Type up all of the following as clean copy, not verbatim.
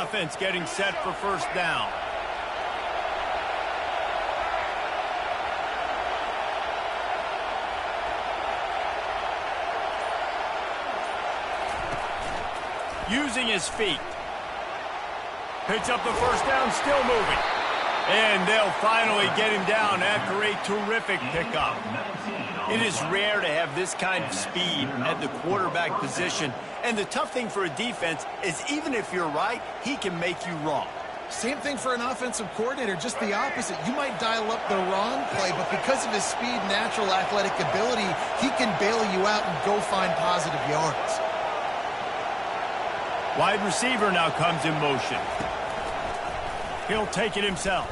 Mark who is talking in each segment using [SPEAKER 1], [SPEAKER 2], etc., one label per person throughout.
[SPEAKER 1] offense getting set for first down. Using his feet. Picks up the first down, still moving. And they'll finally get him down after a terrific pickup. It is rare to have this kind of speed at the quarterback position. And the tough thing for a defense is even if you're right, he can make you wrong.
[SPEAKER 2] Same thing for an offensive coordinator, just the opposite. You might dial up the wrong play, but because of his speed, natural athletic ability, he can bail you out and go find positive yards.
[SPEAKER 1] Wide receiver now comes in motion. He'll take it himself.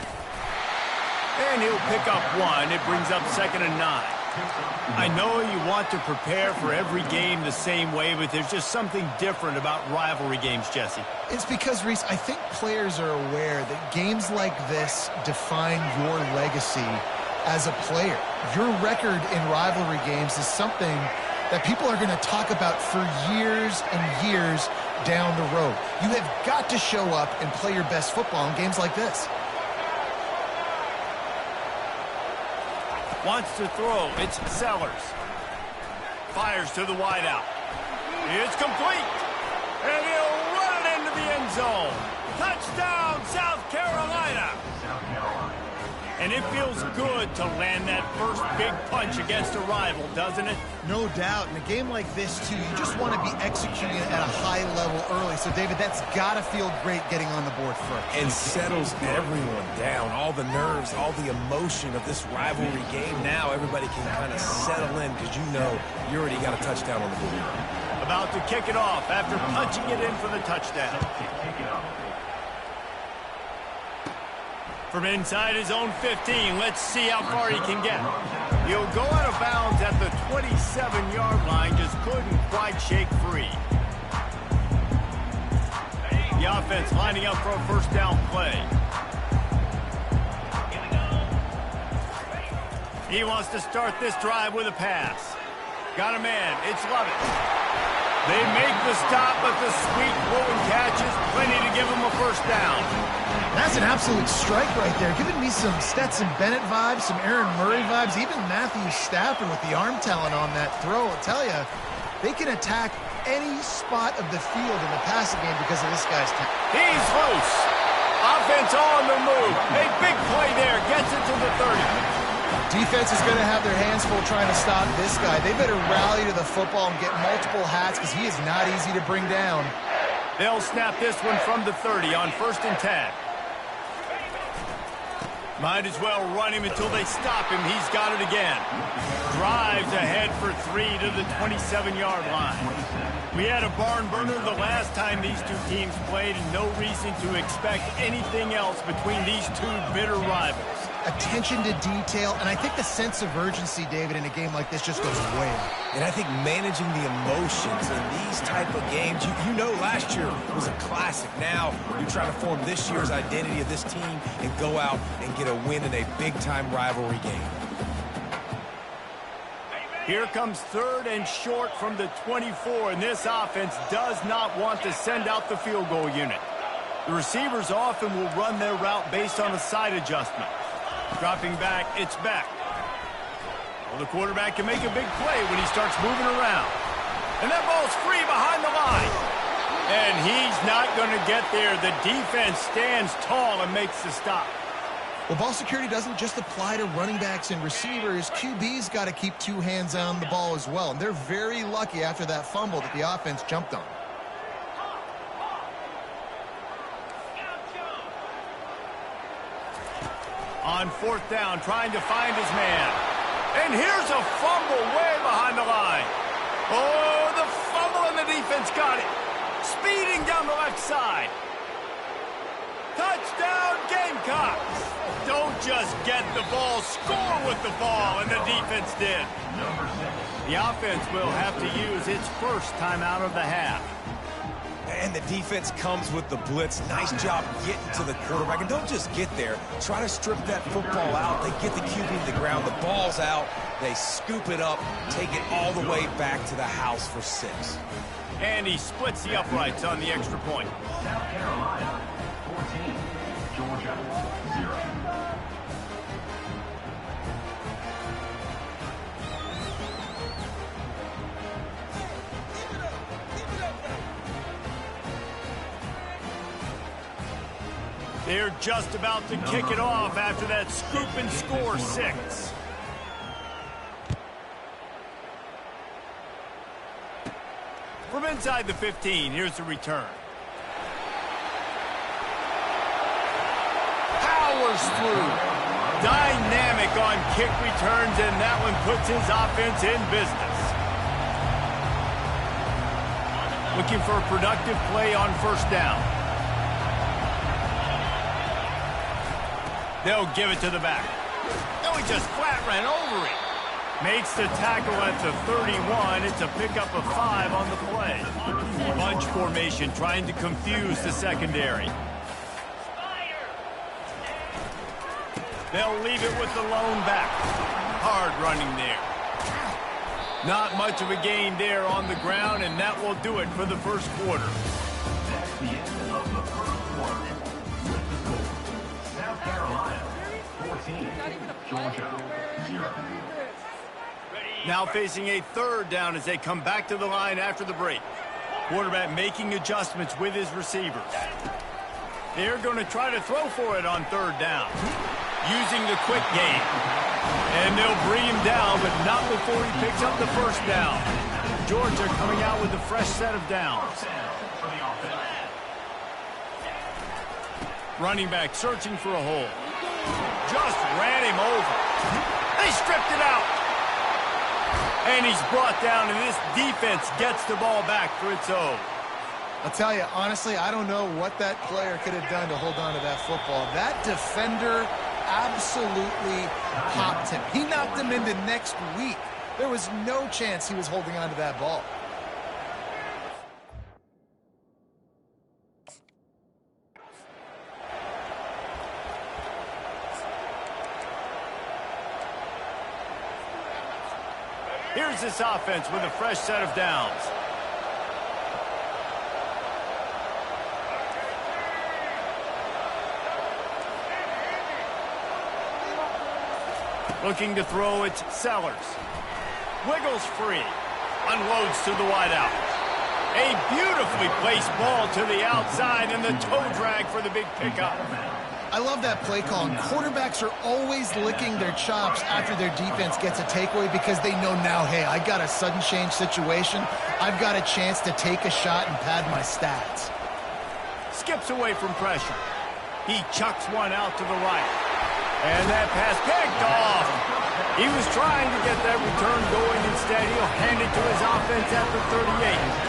[SPEAKER 1] And he'll pick up one. It brings up 2nd and 9. I know you want to prepare for every game the same way, but there's just something different about rivalry games, Jesse.
[SPEAKER 2] It's because, Reese, I think players are aware that games like this define your legacy as a player. Your record in rivalry games is something that people are going to talk about for years and years down the road. You have got to show up and play your best football in games like this.
[SPEAKER 1] Wants to throw. It's Sellers. Fires to the wideout. It's complete. And he'll run it into the end zone. Touchdown, South Carolina. And it feels good to land that first big punch against a rival, doesn't it?
[SPEAKER 2] No doubt. In a game like this, too, you just want to be executing at a high level early. So, David, that's got to feel great getting on the board first.
[SPEAKER 3] And settles everyone down. All the nerves, all the emotion of this rivalry game. Now everybody can kind of settle in because you know you already got a touchdown on the board.
[SPEAKER 1] About to kick it off after punching it in for the touchdown. From inside his own 15, let's see how far he can get. He'll go out of bounds at the 27-yard line, just couldn't quite shake free. The offense lining up for a first down play. He wants to start this drive with a pass. Got a man, it's Lovett. They make the stop, but the sweet throw and catch is plenty to give him a first down.
[SPEAKER 2] That's an absolute strike right there. Giving me some Stetson Bennett vibes, some Aaron Murray vibes, even Matthew Stafford with the arm talent on that throw. I'll tell you, they can attack any spot of the field in the passing game because of this guy's talent.
[SPEAKER 1] He's loose. Offense on the move. A big play there. Gets it to the 30.
[SPEAKER 2] Defense is going to have their hands full trying to stop this guy. They better rally to the football and get multiple hats because he is not easy to bring down.
[SPEAKER 1] They'll snap this one from the 30 on 1st and 10. Might as well run him until they stop him. He's got it again. Drives ahead for 3 to the 27-yard line. We had a barn burner the last time these two teams played, and no reason to expect anything else between these two bitter rivals.
[SPEAKER 2] Attention to detail, and I think the sense of urgency, David, in a game like this just goes way up.
[SPEAKER 3] And I think managing the emotions in these type of games, you know last year was a classic. Now you're trying to form this year's identity of this team and go out and get a win in a big-time rivalry game.
[SPEAKER 1] Here comes 3rd and short from the 24, and this offense does not want to send out the field goal unit. The receivers often will run their route based on a side adjustment. Dropping back, it's Beck. Well, the quarterback can make a big play when he starts moving around. And that ball's free behind the line. And he's not going to get there. The defense stands tall and makes the stop.
[SPEAKER 2] Well, ball security doesn't just apply to running backs and receivers. QB's got to keep 2 hands on the ball as well. And they're very lucky after that fumble that the offense jumped on.
[SPEAKER 1] On 4th down, trying to find his man. And here's a fumble way behind the line. Oh, the fumble and the defense got it. Speeding down the left side. Touchdown, Gamecocks. Don't just get the ball, score with the ball, and the defense did. The offense will have to use its first timeout of the half.
[SPEAKER 3] And the defense comes with the blitz. Nice job getting to the quarterback. And don't just get there. Try to strip that football out. They get the QB to the ground. The ball's out. They scoop it up, take it all the way back to the house for 6.
[SPEAKER 1] And he splits the uprights on the extra point.
[SPEAKER 4] South Carolina, 14. Georgia, 0.
[SPEAKER 1] They're just about to kick it off after that scoop and score 6. From inside the 15, here's the return. Powers through. Dynamic on kick returns, and that one puts his offense in business. Looking for a productive play on first down. They'll give it to the back. No, he just flat ran over it. Makes the tackle at the 31. It's a pickup of 5 on the play. Bunch formation trying to confuse the secondary. They'll leave it with the lone back. Hard running there. Not much of a gain there on the ground, and that will do it for the first quarter.
[SPEAKER 4] That's the end of the first quarter. With the score, South Carolina, 14. Georgia, 0.
[SPEAKER 1] Now facing a third down as they come back to the line after the break. Quarterback making adjustments with his receivers. They're going to try to throw for it on third down, using the quick game. And they'll bring him down, but not before he picks up the first down. Georgia coming out with a fresh set of downs. Running back searching for a hole. Just ran him over. They stripped it out. And he's brought down, and this defense gets the ball back for its own.
[SPEAKER 2] I'll tell you, honestly, I don't know what that player could have done to hold on to that football. That defender absolutely popped him. He knocked him into next week. There was no chance he was holding on to that ball.
[SPEAKER 1] Here's this offense with a fresh set of downs. Looking to throw, it's Sellers. Wiggles free. Unloads to the wideout. A beautifully placed ball to the outside, and the toe drag for the big pickup.
[SPEAKER 2] I love that play call. And quarterbacks are always licking their chops after their defense gets a takeaway because they know now, hey, I got a sudden change situation. I've got a chance to take a shot and pad my stats.
[SPEAKER 1] Skips away from pressure. He chucks one out to the right. And that pass picked off. He was trying to get that return going. Instead, he'll hand it to his offense at the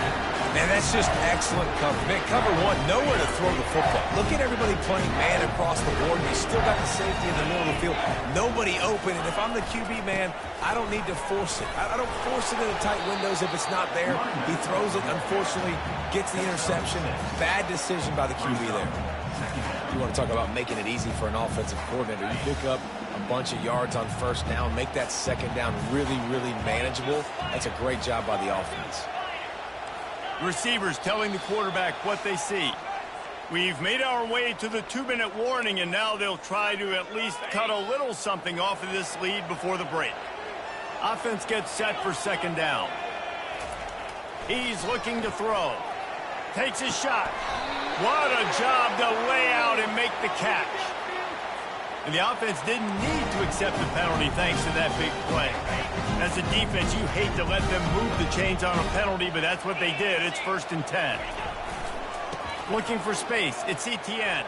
[SPEAKER 1] 38.
[SPEAKER 3] Man, that's just excellent cover. Man, cover one, nowhere to throw the football. Look at everybody playing man across the board. You still got the safety in the middle of the field. Nobody open, and if I'm the QB, man, I don't need to force it. I don't force it into tight windows if it's not there. He throws it, unfortunately, gets the interception. Bad decision by the QB there. You want to talk about making it easy for an offensive coordinator. You pick up a bunch of yards on first down, make that second down really, really manageable. That's a great job by the offense.
[SPEAKER 1] Receivers telling the quarterback what they see. We've made our way to the 2-minute warning, and now they'll try to at least cut a little something off of this lead before the break. Offense gets set for second down. He's looking to throw. Takes his shot. What a job to lay out and make the catch. And the offense didn't need to accept the penalty thanks to that big play. As a defense, you hate to let them move the chains on a penalty, but that's what they did. It's 1st and 10. Looking for space. It's Etienne.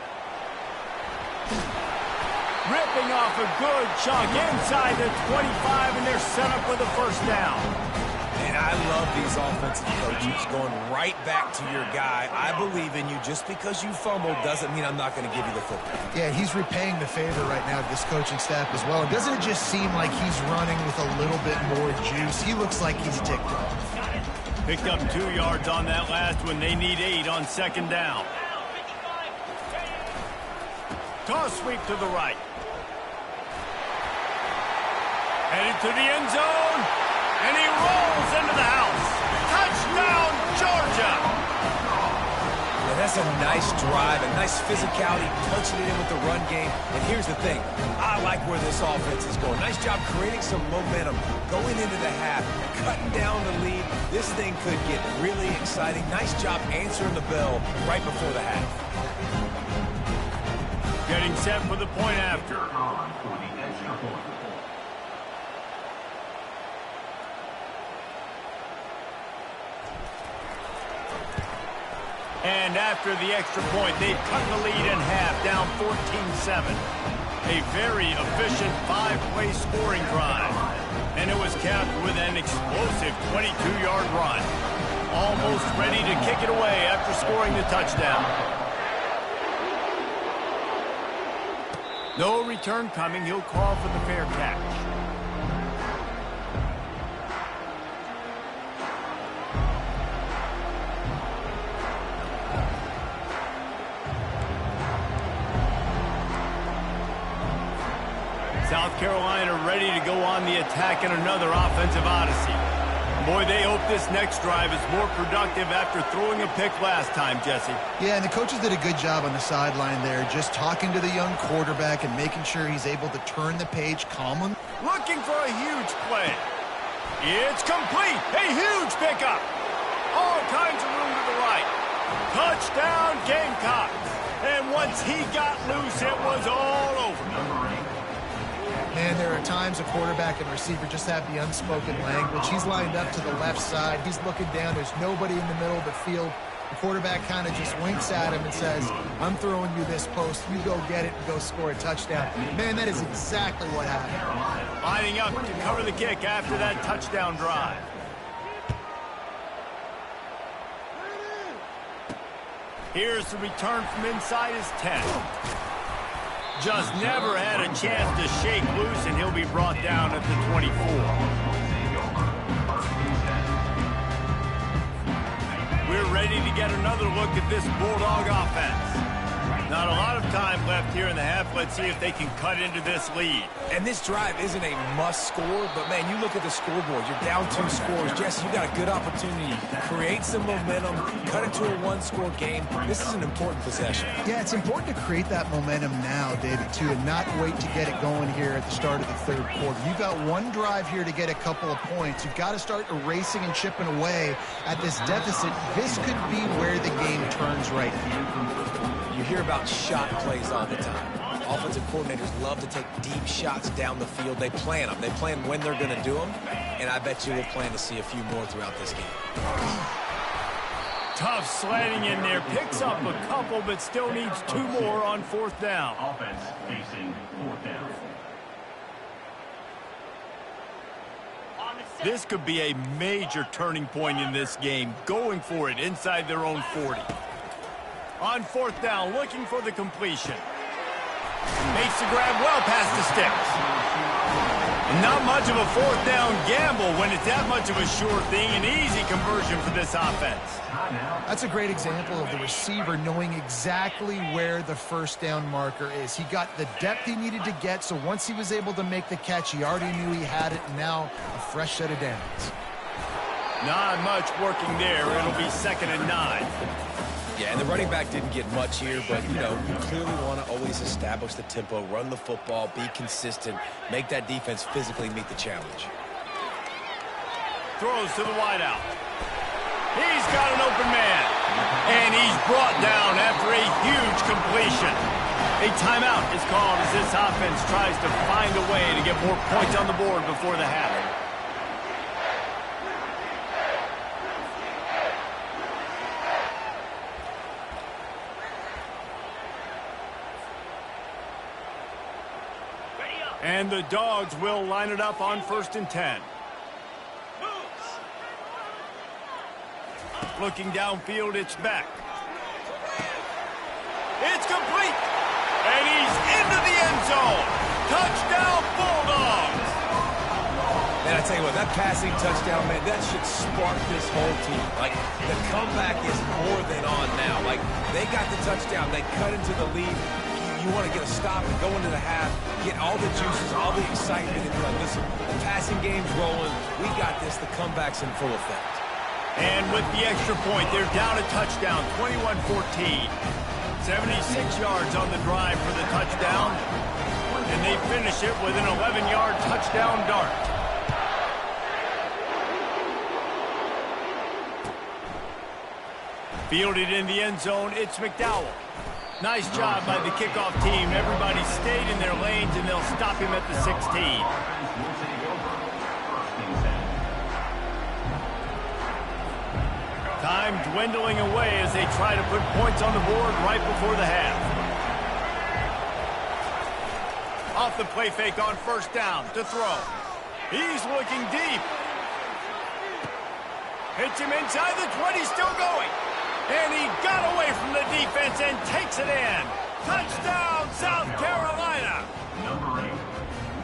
[SPEAKER 1] Ripping off a good chunk inside the 25, and they're set up with a first down.
[SPEAKER 3] And I love these offensive coaches going right back to your guy. I believe in you. Just because you fumbled doesn't mean I'm not going to give you the football.
[SPEAKER 2] Yeah, he's repaying the favor right now to this coaching staff as well. Doesn't it just seem like he's running with a little bit more juice? He looks like he's ticked off.
[SPEAKER 1] Picked up 2 yards on that last one. They need 8 on second down. Toss sweep to the right. Headed to the end zone. And he rolls into the house. Touchdown, Georgia!
[SPEAKER 3] Yeah, that's a nice drive, a nice physicality, punching it in with the run game. And here's the thing. I like where this offense is going. Nice job creating some momentum, going into the half, cutting down the lead. This thing could get really exciting. Nice job answering the bell right before the half.
[SPEAKER 1] Getting set for the point after.
[SPEAKER 4] On for the extra point.
[SPEAKER 1] And after the extra point, they've cut the lead in half, down 14-7. A very efficient 5-play scoring drive. And it was capped with an explosive 22-yard run. Almost ready to kick it away after scoring the touchdown. No return coming. He'll call for the fair catch. South Carolina ready to go on the attack in another offensive odyssey. Boy, they hope this next drive is more productive after throwing a pick last time, Jesse.
[SPEAKER 2] Yeah, and the coaches did a good job on the sideline there, just talking to the young quarterback and making sure he's able to turn the page calmly.
[SPEAKER 1] Looking for a huge play. It's complete. A huge pickup. All kinds of room to the right. Touchdown, Gamecocks. And once he got loose, it was all over.
[SPEAKER 2] Man, there are times a quarterback and receiver just have the unspoken language. He's lined up to the left side. He's looking down. There's nobody in the middle of the field. The quarterback kind of just winks at him and says, I'm throwing you this post. You go get it and go score a touchdown. Man, that is exactly what happened.
[SPEAKER 1] Lining up to cover the kick after that touchdown drive. Here's the return from inside his 10. Just never had a chance to shake loose, and he'll be brought down at the 24. We're ready to get another look at this Bulldog offense. Not a lot of time left here in the half. Let's see if they can cut into this lead.
[SPEAKER 3] And this drive isn't a must score, but man, you look at the scoreboard. You're down 2 scores. Jesse, you got a good opportunity. Create some momentum, cut it to a 1-score game. This is an important possession.
[SPEAKER 2] Yeah, it's important to create that momentum now, David, too, and not wait to get it going here at the start of the third quarter. You've got one drive here to get a couple of points. You've got to start erasing and chipping away at this deficit. This could be where the game turns right here.
[SPEAKER 3] You hear about shot plays all the time. Offensive coordinators love to take deep shots down the field. They plan them. They plan when they're going to do them, and I bet you we'll plan to see a few more throughout this game.
[SPEAKER 1] Tough sledding in there. Picks up a couple, but still needs 2 more on 4th down.
[SPEAKER 4] Offense facing 4th down.
[SPEAKER 1] This could be a major turning point in this game. Going for it inside their own 40. On 4th down, looking for the completion. Makes the grab well past the sticks. And not much of a 4th down gamble when it's that much of a sure thing. An easy conversion for this offense.
[SPEAKER 2] That's a great example of the receiver knowing exactly where the 1st down marker is. He got the depth he needed to get, so once he was able to make the catch, he already knew he had it, and now a fresh set of downs.
[SPEAKER 1] Not much working there. It'll be 2nd and 9.
[SPEAKER 3] Yeah, and the running back didn't get much here, but, you know, you clearly want to always establish the tempo, run the football, be consistent, make that defense physically meet the challenge.
[SPEAKER 1] Throws to the wideout. He's got an open man. And he's brought down after a huge completion. A timeout is called as this offense tries to find a way to get more points on the board before the half. And the Dogs will line it up on 1st and 10. Looking downfield, it's back. It's complete. And he's into the end zone. Touchdown, Bulldogs.
[SPEAKER 3] And I tell you what, that passing touchdown, man, that should spark this whole team. Like, the comeback is more than on now. Like, they got the touchdown. They cut into the lead. You want to get a stop and go into the half, get all the juices, all the excitement, and be like, listen, the passing game's rolling. We got this. The comeback's in full effect.
[SPEAKER 1] And with the extra point, they're down a touchdown, 21-14. 76 yards on the drive for the touchdown. And they finish it with an 11-yard touchdown dart. Fielded in the end zone, it's McDowell. Nice job by the kickoff team. Everybody stayed in their lanes, and they'll stop him at the 16. Time dwindling away as they try to put points on the board right before the half. Off the play fake on first down to throw. He's looking deep. Hits him inside the 20, still going. And he got away from the defense and takes it in. Touchdown, South Carolina.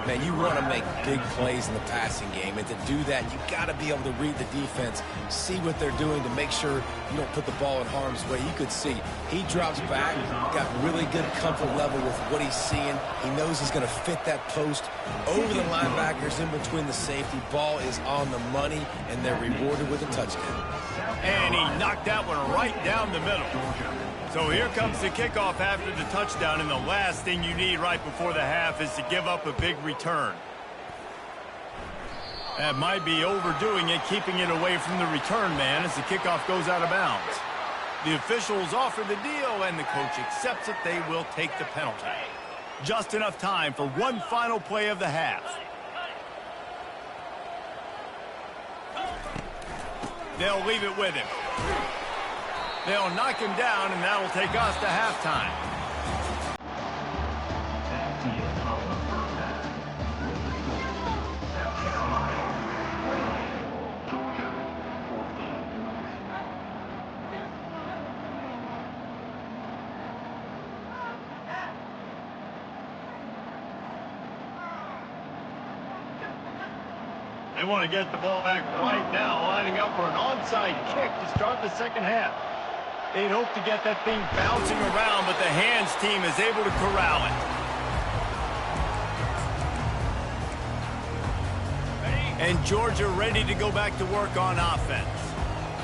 [SPEAKER 3] Man, you want to make big plays in the passing game, and to do that, you got to be able to read the defense, see what they're doing to make sure you don't put the ball in harm's way. You could see he drops back, got really good comfort level with what he's seeing. He knows he's going to fit that post over the linebackers in between the safety. Ball is on the money, and they're rewarded with a touchdown.
[SPEAKER 1] And he knocked that one right down the middle. So here comes the kickoff after the touchdown, and the last thing you need right before the half is to give up a big return. That might be overdoing it, keeping it away from the return man as the kickoff goes out of bounds. The officials offer the deal, and the coach accepts it. They will take the penalty. Just enough time for one final play of the half. They'll leave it with him. They'll knock him down, and that'll take us to halftime. They want to get the ball back right now, lining up for an onside kick to start the second half. They'd hope to get that thing bouncing around, but the hands team is able to corral it. And Georgia ready to go back to work on offense.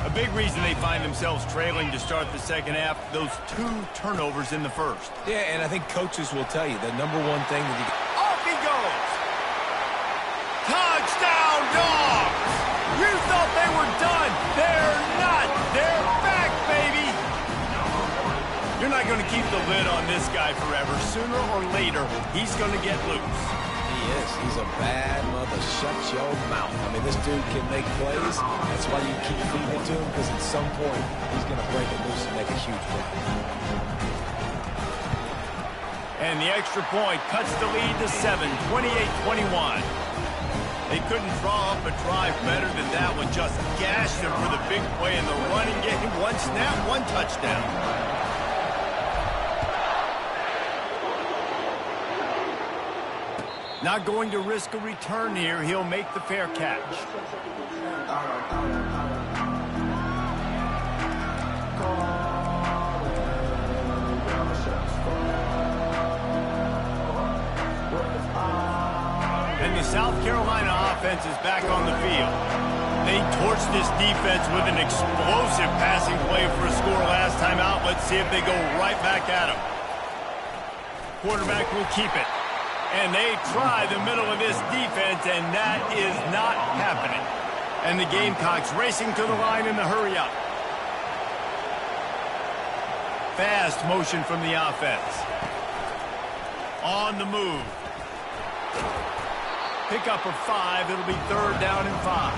[SPEAKER 1] A big reason they find themselves trailing to start the second half, those 2 turnovers in the first.
[SPEAKER 3] Yeah, and I think coaches will tell you the number one thing that you...
[SPEAKER 1] Off he goes! Touchdown, Dogs! You thought they were done. They're not. They're back, baby! You're not going to keep the lid on this guy forever. Sooner or later, he's going to get loose.
[SPEAKER 3] He is. He's a bad mother. Shut your mouth. I mean, this dude can make plays. That's why you keep feeding it to him, because at some point, he's going to break it loose and make a huge play.
[SPEAKER 1] And the extra point cuts the lead to 7, 28-21. They couldn't draw up a drive better than that one. Just gashed them for the big play in the running game. One snap, one touchdown. Not going to risk a return here. He'll make the fair catch. And the South Carolina offense is back on the field. They torched this defense with an explosive passing play for a score last time out. Let's see if they go right back at him. Quarterback will keep it. And they try the middle of this defense, and that is not happening. And the Gamecocks racing to the line in the hurry-up. Fast motion from the offense. On the move. Pick up of 5. It'll be 3rd down and 5.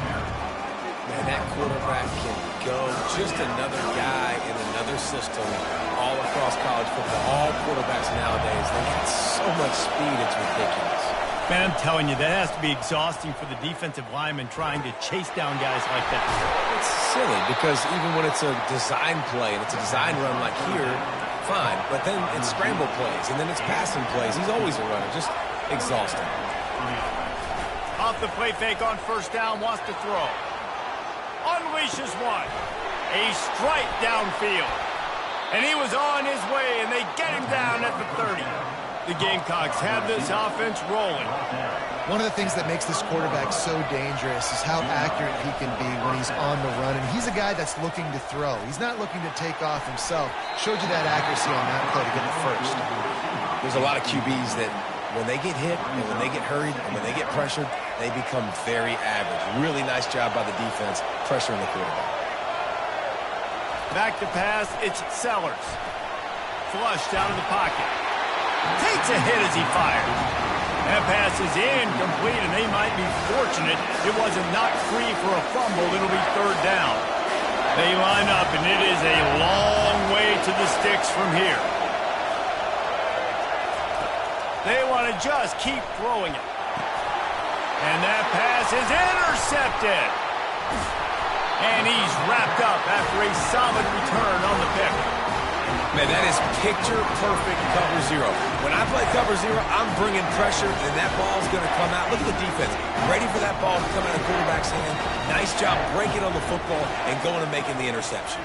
[SPEAKER 3] Man, that quarterback can go. Just another guy in another system all across college football. All quarterbacks nowadays, they got so much speed, it's ridiculous.
[SPEAKER 1] Man, I'm telling you, that has to be exhausting for the defensive lineman trying to chase down guys like that.
[SPEAKER 3] It's silly because even when it's a design play and it's a design run like here, fine. But then it's scramble plays and then it's passing plays. He's always a runner. Just exhausting.
[SPEAKER 1] Off the play fake on first down, wants to throw. Unleashes one. A strike downfield. And he was on his way, and they get him down at the 30. The Gamecocks have this offense rolling.
[SPEAKER 2] One of the things that makes this quarterback so dangerous is how accurate he can be when he's on the run. And he's a guy that's looking to throw. He's not looking to take off himself. Showed you that accuracy on that play to get it first.
[SPEAKER 3] There's a lot of QBs that when they get hit and when they get hurried and when they get pressured, they become very average. Really nice job by the defense pressuring the quarterback.
[SPEAKER 1] Back to pass, it's Sellers. Flushed out of the pocket. Takes a hit as he fires. That pass is incomplete, and they might be fortunate it wasn't knocked free for a fumble. It'll be third down. They line up, and it is a long way to the sticks from here. They want to just keep throwing it. And that pass is intercepted. And he's wrapped up after a solid return on the pick.
[SPEAKER 3] Man, that is picture-perfect cover zero. When I play cover zero, I'm bringing pressure, and that ball's going to come out. Look at the defense. Ready for that ball to come out of the quarterback's hand. Nice job breaking on the football and going and making the interception.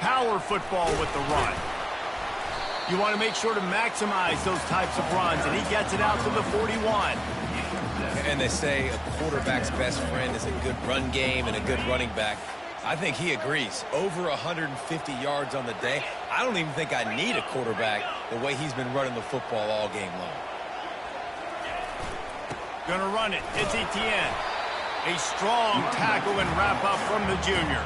[SPEAKER 1] Power football with the run. You want to make sure to maximize those types of runs, and he gets it out to the 41.
[SPEAKER 3] And they say a quarterback's best friend is a good run game and a good running back. I think he agrees. Over 150 yards on the day. I don't even think I need a quarterback the way he's been running the football all game long.
[SPEAKER 1] Gonna run it. It's Etienne. A strong tackle and wrap up from the junior.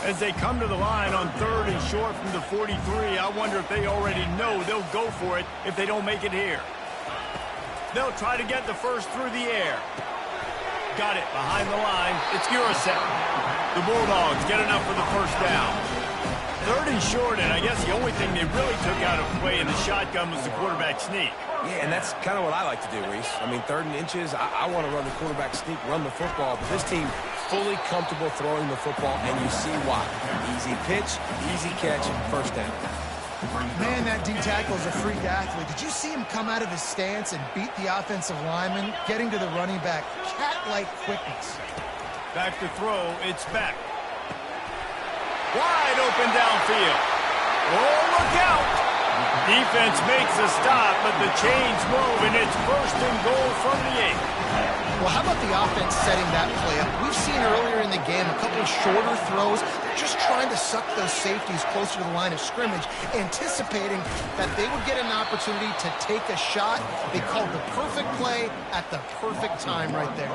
[SPEAKER 1] As they come to the line on third and short from the 43, I wonder if they already know they'll go for it if they don't make it here. They'll try to get the first through the air. Got it behind the line. It's Urasek. The Bulldogs get enough for the first down. Third and short, and I guess the only thing they really took out of play in the shotgun was the quarterback sneak.
[SPEAKER 3] Yeah, and that's kind of what I like to do, Reese. I mean, third and inches, I want to run the quarterback sneak, run the football. But this team fully comfortable throwing the football, and you see why. Easy pitch, easy catch, first down.
[SPEAKER 2] Man, that D-tackle is a freak athlete. Did you see him come out of his stance and beat the offensive lineman, getting to the running back? Cat-like quickness.
[SPEAKER 1] Back to throw, it's Beck. Wide open downfield. Oh, look out! Defense makes a stop, but the chains move, and it's first and goal from the 8.
[SPEAKER 2] Well, how about the offense setting that play up? We've seen earlier in the game a couple of shorter throws. They're just trying to suck those safeties closer to the line of scrimmage, anticipating that they would get an opportunity to take a shot. They called the perfect play at the perfect time right there.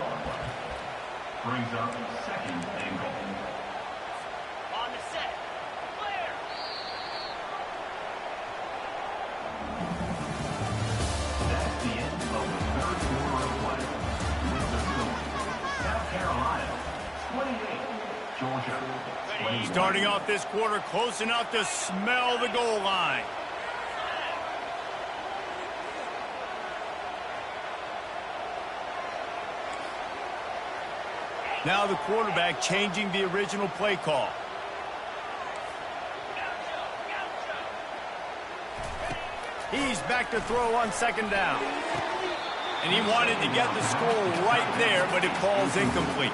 [SPEAKER 4] Brings up second and goal.
[SPEAKER 5] On the set. Clear.
[SPEAKER 4] That's the end of the third quarter of play. With the score, South Carolina 28, Georgia 20.
[SPEAKER 1] Starting off this quarter close enough to smell the goal line. Now the quarterback changing the original play call. He's back to throw on second down. And he wanted to get the score right there, but it falls incomplete.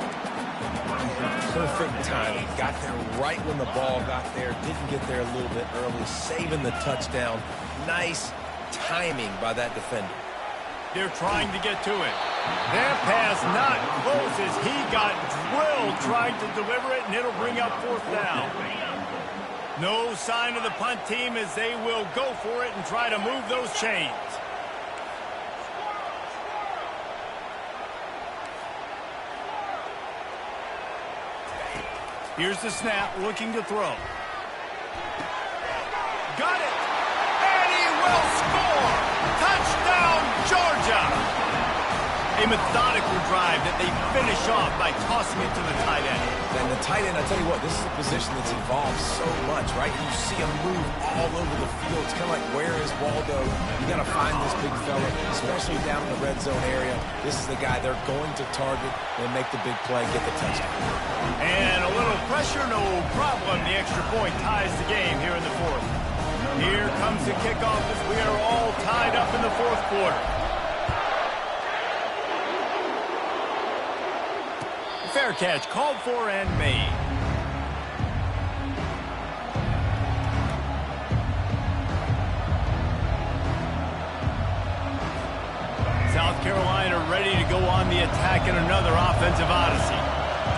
[SPEAKER 3] Perfect timing. Got there right when the ball got there. Didn't get there a little bit early. Saving the touchdown. Nice timing by that defender.
[SPEAKER 1] They're trying to get to it. That pass not close as he got drilled trying to deliver it, and it'll bring up fourth down. No sign of the punt team as they will go for it and try to move those chains. Here's the snap, looking to throw. Got it! And he will score! Touchdown, Georgia! A methodical drive that they finish off by tossing it to the tight end.
[SPEAKER 3] And the tight end, I tell you what, this is a position that's involved so much, right? You see him move all over the field. It's kind of like, where is Waldo? You got to find this big fella, especially down in the red zone area. This is the guy they're going to target and make the big play, get the touchdown.
[SPEAKER 1] And a little pressure, no problem. The extra point ties the game here in the fourth. Here comes the kickoff as we are all tied up in the fourth quarter. Fair catch called for and made. South Carolina ready to go on the attack in another offensive odyssey.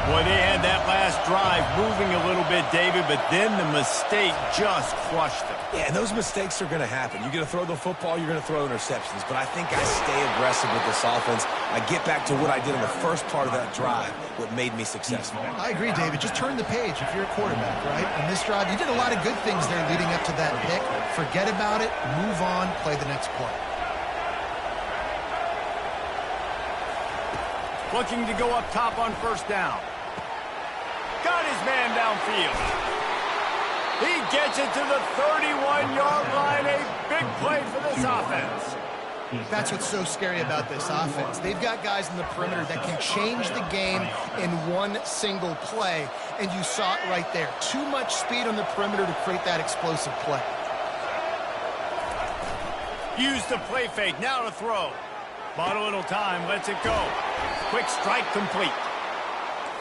[SPEAKER 1] Boy, they had that last drive moving a little bit, David, but then the mistake just crushed them.
[SPEAKER 3] Yeah, and those mistakes are going to happen. You're going to throw the football, you're going to throw interceptions. But I think I stay aggressive with this offense. I get back to what I did in the first part of that drive, what made me successful.
[SPEAKER 2] I agree, David. Just turn the page if you're a quarterback, right? On this drive, you did a lot of good things there leading up to that pick. Forget about it, move on, play the next play.
[SPEAKER 1] Looking to go up top on first down. Got his man downfield. He gets it to the 31-yard line. A big play for this offense.
[SPEAKER 2] That's what's so scary about this offense. They've got guys in the perimeter that can change the game in one single play, and you saw it right there. Too much speed on the perimeter to create that explosive play.
[SPEAKER 1] Use the play fake. Now to throw. Bought a little time. Lets it go. Quick strike complete.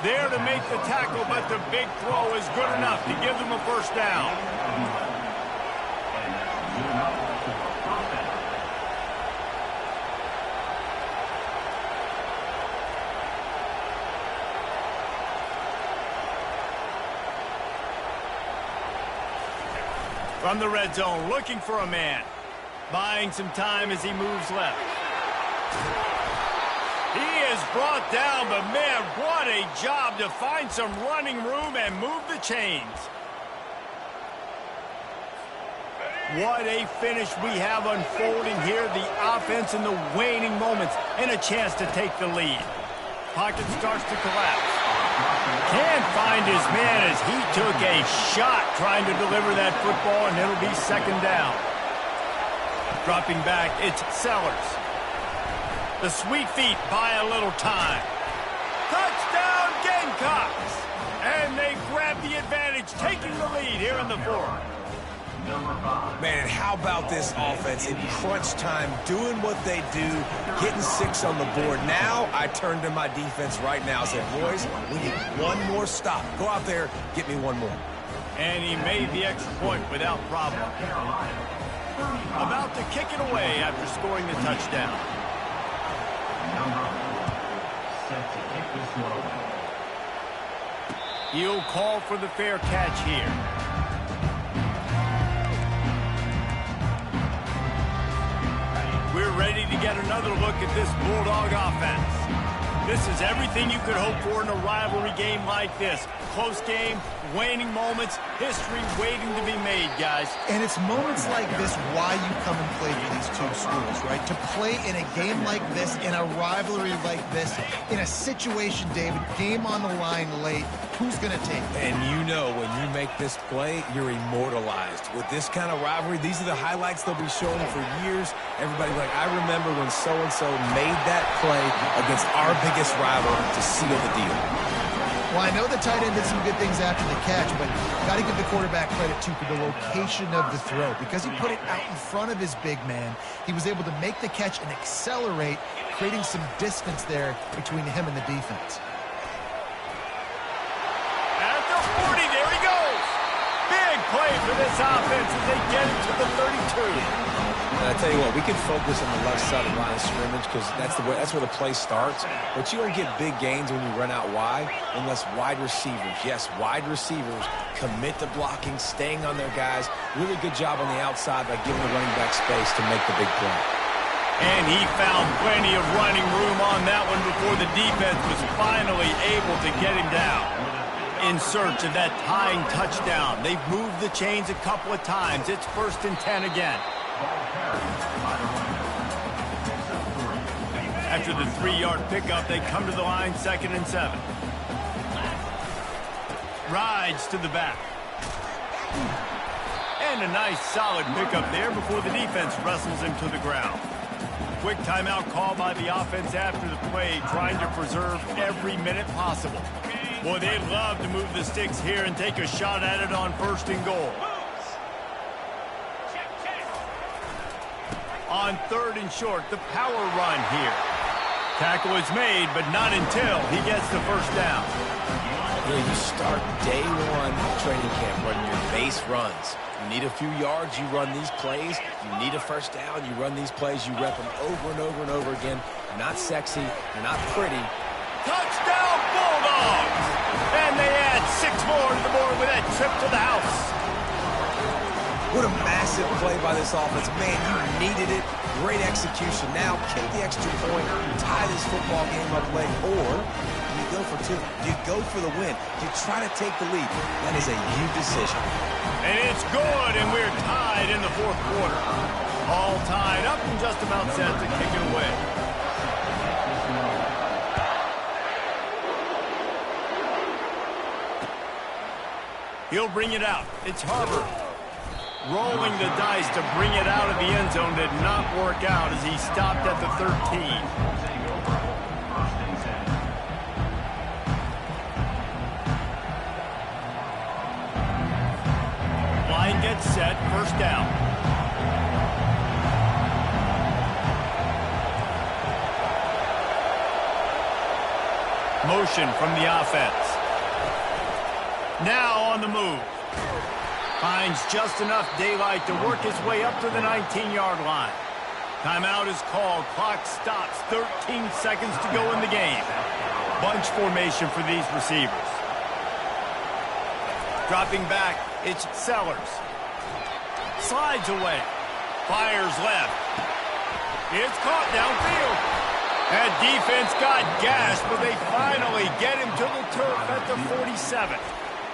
[SPEAKER 1] There to make the tackle, but the big throw is good enough to give them a first down. From the red zone, looking for a man. Buying some time as he moves left. He is brought down, but man, what a job to find some running room and move the chains. What a finish we have unfolding here. The offense in the waning moments and a chance to take the lead. Pocket starts to collapse. Can't find his man as he took a shot trying to deliver that football, and it'll be second down. Dropping back, it's Sellers. The sweet feet buy a little time. Touchdown, Gamecocks! And they grab the advantage, taking the lead here in the fourth.
[SPEAKER 3] Man, how about this offense in crunch time, doing what they do, getting 6 on the board. Now I turn to my defense right now and say, boys, we need one more stop. Go out there, get me one more.
[SPEAKER 1] And he made the extra point without problem. About to kick it away after scoring the touchdown. He'll call for the fair catch here. We're ready to get another look at this Bulldog offense. This is everything you could hope for in a rivalry game like this. Close game, waning moments, history waiting to be made, guys.
[SPEAKER 2] And it's moments like this why you come and play for these two schools, right? To play in a game like this, in a rivalry like this, in a situation, David, game on the line late, who's going to take it?
[SPEAKER 3] And you know when you make this play, you're immortalized. With this kind of rivalry, these are the highlights they'll be showing for years. Everybody like, I remember when so-and-so made that play against our biggest rival to seal the deal.
[SPEAKER 2] Well, I know the tight end did some good things after the catch, but got to give the quarterback credit, too, for the location of the throw. Because he put it out in front of his big man, he was able to make the catch and accelerate, creating some distance there between him and the defense.
[SPEAKER 1] At the 40, there he goes. Big play for this offense as they get it to the 32.
[SPEAKER 3] And I tell you what, we can focus on the left side of the line of scrimmage because that's where the play starts. But you don't get big gains when you run out wide unless wide receivers, yes, wide receivers commit to blocking, staying on their guys. Really good job on the outside by giving the running back space to make the big play.
[SPEAKER 1] And he found plenty of running room on that one before the defense was finally able to get him down. In search of that tying touchdown. They've moved the chains a couple of times. It's 1st and 10 again. After the 3-yard pickup, they come to the line 2nd and 7. Rides to the back. And a nice solid pickup there before the defense wrestles him to the ground. Quick timeout call by the offense after the play, trying to preserve every minute possible. Boy, they'd love to move the sticks here and take a shot at it on 1st and goal. On 3rd and short, the power run here. Tackle is made, but not until he gets the first down.
[SPEAKER 3] Yeah, you start day one of training camp running your base runs. You need a few yards, you run these plays. You need a first down, you run these plays. You rep them over and over and over again. They're not sexy, they're not pretty.
[SPEAKER 1] Touchdown, Bulldogs! And they add 6 more to the board with that trip to the house.
[SPEAKER 3] What a massive play by this offense. Man, you needed it. Great execution. Now, kick the extra point, tie this football game up late, or you go for 2. You go for the win. You try to take the lead. That is a you decision.
[SPEAKER 1] And it's good, and we're tied in the 4th quarter. All tied up and just about set to kick it away. He'll bring it out. It's Harvard. Rolling the dice to bring it out of the end zone did not work out as he stopped at the 13. Line gets set, first down. Motion from the offense. Now on the move. Finds just enough daylight to work his way up to the 19-yard line. Timeout is called. Clock stops. 13 seconds to go in the game. Bunch formation for these receivers. Dropping back, it's Sellers. Slides away. Fires left. It's caught downfield. That defense got gashed, but they finally get him to the turf at the 47.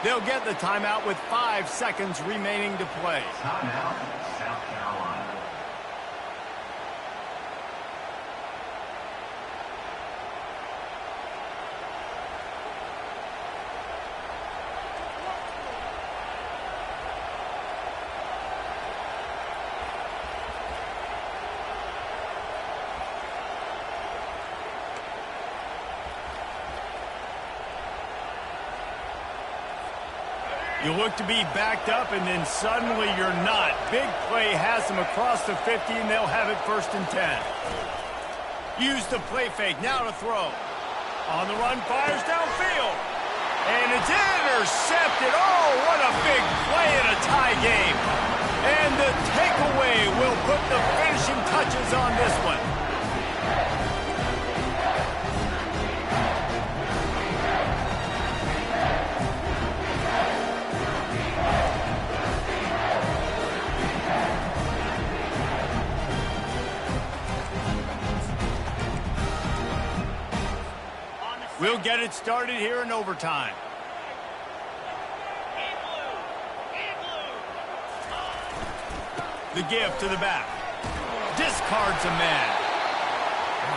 [SPEAKER 1] They'll get the timeout with 5 seconds remaining to play.
[SPEAKER 4] Timeout, South Carolina.
[SPEAKER 1] You look to be backed up, and then suddenly you're not. Big play has them across the 50, and they'll have it 1st and 10. Use the play fake, now to throw. On the run, fires downfield. And it's intercepted. Oh, what a big play in a tie game. And the takeaway will put the finishing touches on this one. We'll get it started here in overtime. The give to the back. Discards a man.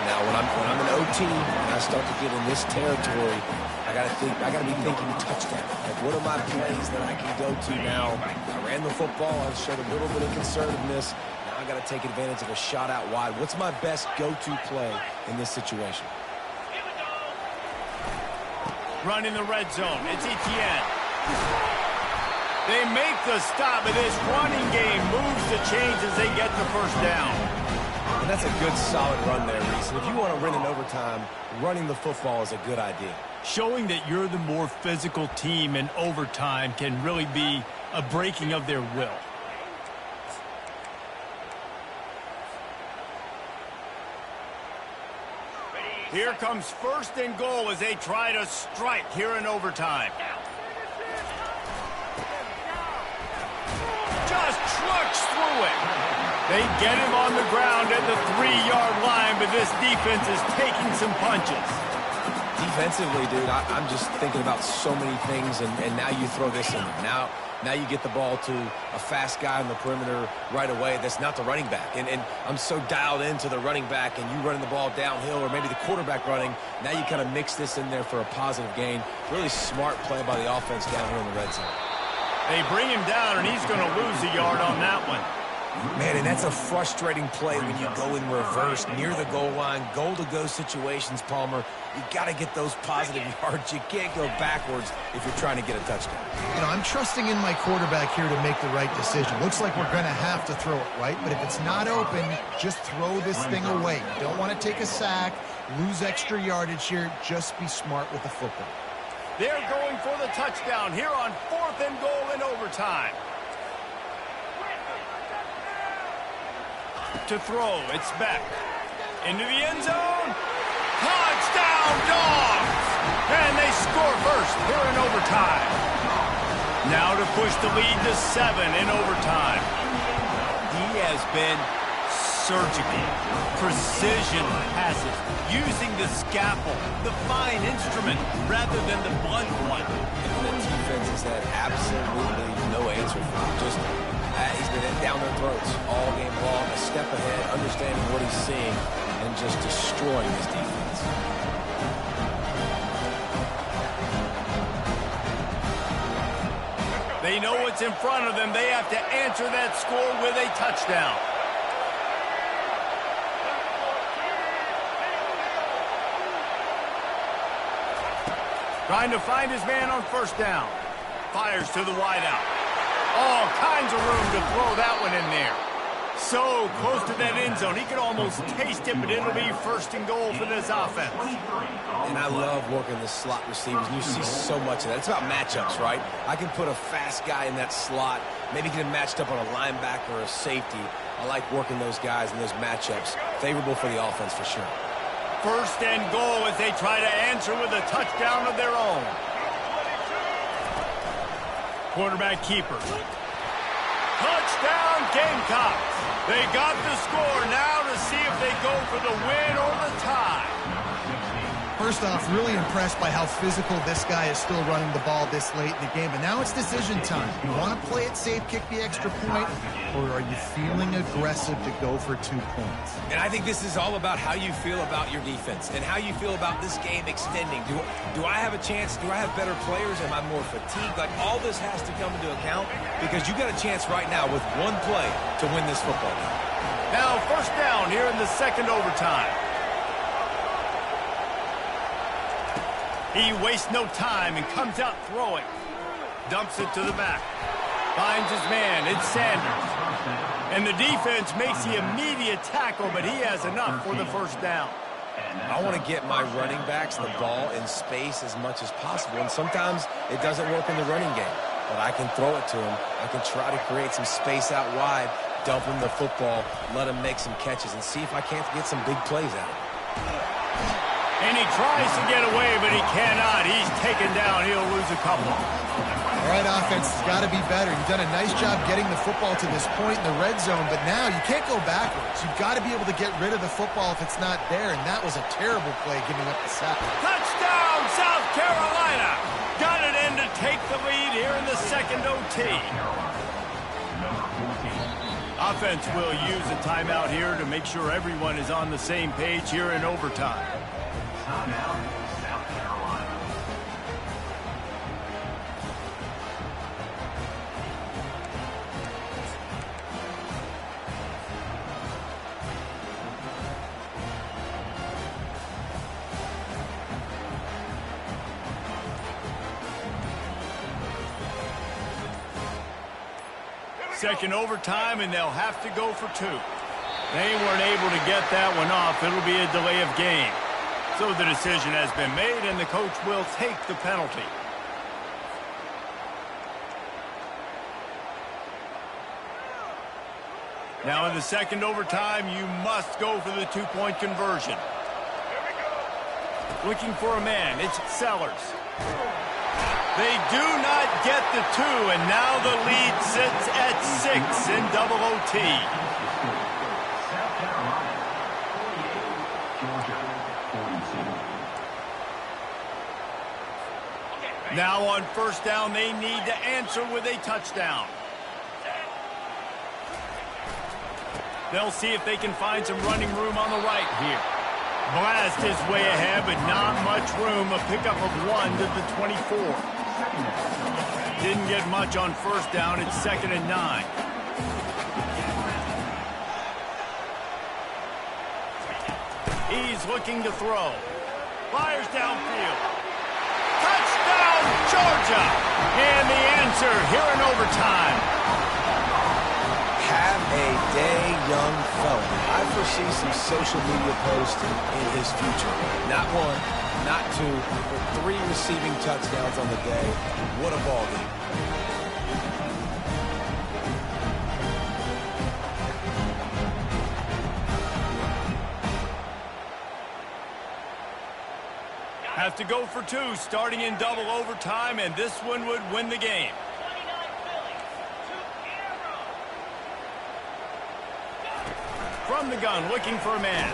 [SPEAKER 3] Now, when I'm an OT and I start to get in this territory, I gotta be thinking touchdown. Like, what are my plays that I can go to now? I ran the football. I showed a little bit of conservativeness. Now I gotta take advantage of a shot out wide. What's my best go-to play in this situation?
[SPEAKER 1] Run in the red zone. It's Etienne. They make the stop, but this running game moves the chains as they get the first down.
[SPEAKER 3] And that's a good, solid run there, Reese. And if you want to win in overtime, running the football is a good idea.
[SPEAKER 1] Showing that you're the more physical team in overtime can really be a breaking of their will. Here comes 1st and goal as they try to strike here in overtime. Just trucks through it. They get him on the ground at the 3-yard line, but this defense is taking some punches.
[SPEAKER 3] Defensively, dude, I'm just thinking about so many things, and now you throw this in there. Now you get the ball to a fast guy on the perimeter right away. That's not the running back. And I'm so dialed into the running back, and you running the ball downhill, or maybe the quarterback running. Now you kind of mix this in there for a positive gain. Really smart play by the offense down here in the red zone.
[SPEAKER 1] They bring him down, and he's going to lose a yard on that one.
[SPEAKER 3] Man, and that's a frustrating play when you go in reverse near the goal line, goal-to-go situations, Palmer. You got to get those positive yards. You can't go backwards if you're trying to get a touchdown.
[SPEAKER 2] You know, I'm trusting in my quarterback here to make the right decision. Looks like we're going to have to throw it, right? But if it's not open, just throw this thing away. You don't want to take a sack, lose extra yardage here. Just be smart with the football.
[SPEAKER 1] They're going for the touchdown here on 4th and goal in overtime. To throw, it's Beck. Into the end zone. Touchdown, Dogs! And they score first here in overtime. Now to push the lead to 7 in overtime. He has been surgical. Precision passes. Using the scalpel, the fine instrument, rather than the blunt one.
[SPEAKER 3] And the defense has had absolutely no answer for him. Just he's been down their throats all game long, a step ahead, understanding what he's seeing, and just destroying his defense.
[SPEAKER 1] They know what's in front of them. They have to answer that score with a touchdown. Trying to find his man on first down. Fires to the wideout. All kinds of room to throw that one in there. So close to that end zone. He could almost taste it, but it'll be 1st and goal for this offense.
[SPEAKER 3] And I love working the slot receivers. You see so much of that. It's about matchups, right? I can put a fast guy in that slot, maybe get him matched up on a linebacker or a safety. I like working those guys in those matchups. Favorable for the offense for sure.
[SPEAKER 1] 1st and goal as they try to answer with a touchdown of their own. Quarterback keeper. Touchdown Gamecocks. They got the score now to see if they go for the win or the tie.
[SPEAKER 2] First off, really impressed by how physical this guy is still running the ball this late in the game. But now it's decision time. You want to play it safe, kick the extra point, or are you feeling aggressive to go for 2 points?
[SPEAKER 3] And I think this is all about how you feel about your defense and how you feel about this game extending. Do I have a chance? Do I have better players? Am I more fatigued? Like, all this has to come into account because you got a chance right now with one play to win this football game.
[SPEAKER 1] Now 1st down here in the 2nd overtime. He wastes no time and comes out throwing. Dumps it to the back. Finds his man. It's Sanders. And the defense makes the immediate tackle, but he has enough for the 1st down.
[SPEAKER 3] I want to get my running backs the ball in space as much as possible, and sometimes it doesn't work in the running game. But I can throw it to him. I can try to create some space out wide, dump him the football, let him make some catches, and see if I can't get some big plays out of him.
[SPEAKER 1] And he tries to get away, but he cannot. He's taken down. He'll lose a couple.
[SPEAKER 2] All right, offense has got to be better. You've done a nice job getting the football to this point in the red zone, but now you can't go backwards. You've got to be able to get rid of the football if it's not there, and that was a terrible play giving up the sack.
[SPEAKER 1] Touchdown, South Carolina! Got it in to take the lead here in the 2nd OT. Offense will use a timeout here to make sure everyone is on the same page here in overtime.
[SPEAKER 4] Timeout, South Carolina.
[SPEAKER 1] Second overtime, and they'll have to go for 2. They weren't able to get that one off. It'll be a delay of game. So the decision has been made, and the coach will take the penalty. Now in the 2nd overtime, you must go for the 2-point conversion. Looking for a man, it's Sellers. They do not get the 2, and now the lead sits at 6 in double OT.
[SPEAKER 4] South Carolina, 48, Georgia, 42.
[SPEAKER 1] Now on 1st down, they need to answer with a touchdown. They'll see if they can find some running room on the right here. Blast is way ahead, but not much room. A pickup of 1 to the 24. Didn't get much on 1st down. It's 2nd and 9. He's looking to throw. Fires downfield. Touchdown, Georgia! And the answer here in overtime.
[SPEAKER 3] Have a day, young fella. I foresee some social media posts in his future. Not one, not two, but 3 receiving touchdowns on the day. What a ball game.
[SPEAKER 1] Have to go for 2, starting in double overtime, and this one would win the game.
[SPEAKER 5] 29 Phillies. To Arrow.
[SPEAKER 1] From the gun, looking for a man.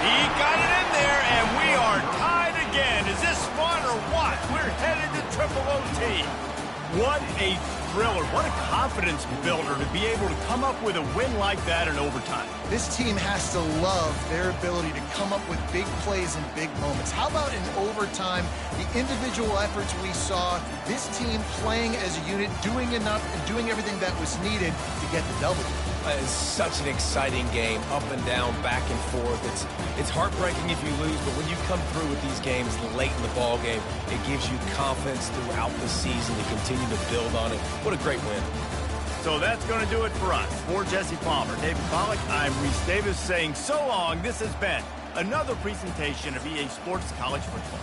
[SPEAKER 1] He got it in there, and we are tied again. Is this fun or what? We're headed to triple OT. What a thriller. What a confidence builder to be able to come up with a win like that in overtime.
[SPEAKER 2] This team has to love their ability to come up with big plays and big moments. How about in overtime, the individual efforts we saw, this team playing as a unit, doing enough and doing everything that was needed to get the W.
[SPEAKER 3] It's such an exciting game, up and down, back and forth. It's heartbreaking if you lose, but when you come through with these games late in the ball game, it gives you confidence throughout the season to continue to build on it. What a great win.
[SPEAKER 1] So that's going to do it for us. For Jesse Palmer, David Pollack, I'm Reese Davis saying so long. This has been another presentation of EA Sports College Football.